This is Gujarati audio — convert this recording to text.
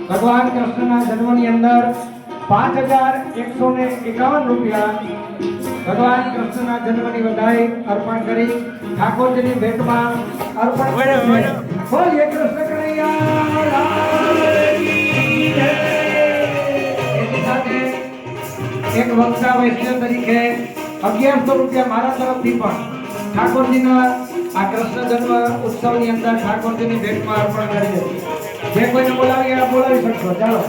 ભગવાન કૃષ્ણના જન્મની અંદર 5151 રૂપિયા ભગવાન કૃષ્ણના જન્મની વધાઈ અર્પણ કરી ઠાકોરજીની ભેટમાં અર્પણ કરે છે. બોલીએ કૃષ્ણ કનૈયા લાલ કી જય. એની સાથે એક વક્તા વૈષ્ણવ તરીકે 1100 રૂપિયા મારા તરફથી પણ ઠાકોરજીના આ કૃષ્ણ જન્મ ઉત્સવની અંદર ઠાકોરજીની ભેટમાં અર્પણ કરી હતી. જે કોઈને બોલાવી શકશો. ચાલો.